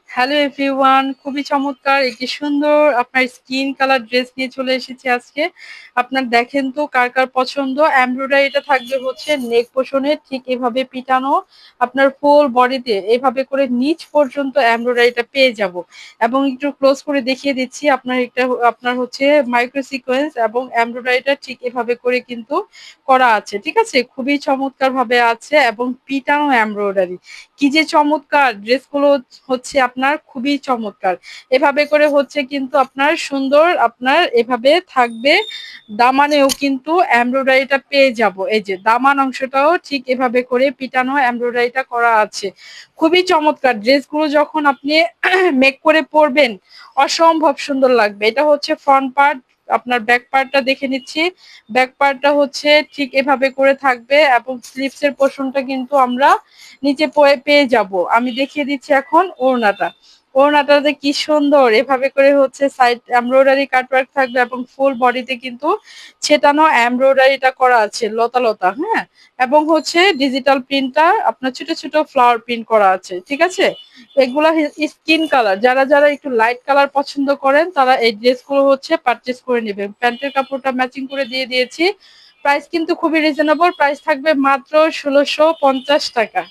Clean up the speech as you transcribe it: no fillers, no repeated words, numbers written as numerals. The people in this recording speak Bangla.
হ্যালো এভরিওয়ান, খুবই চমৎকার একটি সুন্দর আপনার স্কিন কালার ড্রেস নিয়ে চলে এসেছি আজকে। আপনার দেখেন তো কার কার পছন্দ। এমব্রয়ডারিটা থাকবে হচ্ছে নেক পোর্শনে ঠিক এভাবে পিটানো, আপনার ফুল বডিতে এভাবে করে নিচ পর্যন্ত এমব্রয়ডারিটা পেয়ে যাব। এবং একটু ক্লোজ করে দেখিয়ে দিচ্ছি আপনার হচ্ছে মাইক্রো সিকোয়েন্স এবং এমব্রয়ডারিটা ঠিক এভাবে করে কিন্তু করা আছে, ঠিক আছে, খুবই চমৎকার ভাবে আছে এবং পিটানো এমব্রয়ডারি। কি যে চমৎকার ড্রেসগুলো হচ্ছে আপনার খুবই চমৎকার। এভাবে করে হচ্ছে কিন্তু আপনার সুন্দর আপনার এভাবে থাকবে। দামানেও কিন্তু এমব্রয়ডারিটা পেয়ে যাব। এই যে দামান অংশটাও ঠিক এভাবে করে পিটানো এমব্রয়ডারিটা করা আছে। খুবই চমৎকার ড্রেসগুলো যখন আপনি মেক করে পরবেন অসম্ভব সুন্দর লাগবে। এটা হচ্ছে ফ্রন্ট পার্ট। আপনার ব্যাক পার্টটা দেখে নিচ্ছি। ব্যাক পার্টটা হচ্ছে ঠিক এভাবে করে থাকবে এবং স্লিভস এর পোর্শনটা কিন্তু আমরা নিচে পেয়ে যাব। আমি দেখিয়ে দিচ্ছি এখন ওড়নাটা। ওড়নাটাতে কি সুন্দর এভাবে করে হচ্ছে সাইড এমব্রয়ডারি কাটওয়ার্ক থাকবে এবং ফুল বডিতে কিন্তু ছেটানো এমব্রয়ডারিটা করা আছে লতা লতা, হ্যাঁ। এবং হচ্ছে ডিজিটাল প্রিন্টটা আপনার ছোট ছোট ফ্লাওয়ার প্রিন্ট করা আছে, ঠিক আছে। এগুলা স্কিন কালার, যারা যারা একটু লাইট কালার পছন্দ করেন তারা এই ড্রেসগুলো হচ্ছে পারচেস করে নেবেন। প্যান্টের কাপড়টা ম্যাচিং করে দিয়ে দিয়েছি। প্রাইস কিন্তু খুবই রিজনেবল, প্রাইস থাকবে মাত্র ১৬৫০ টাকা।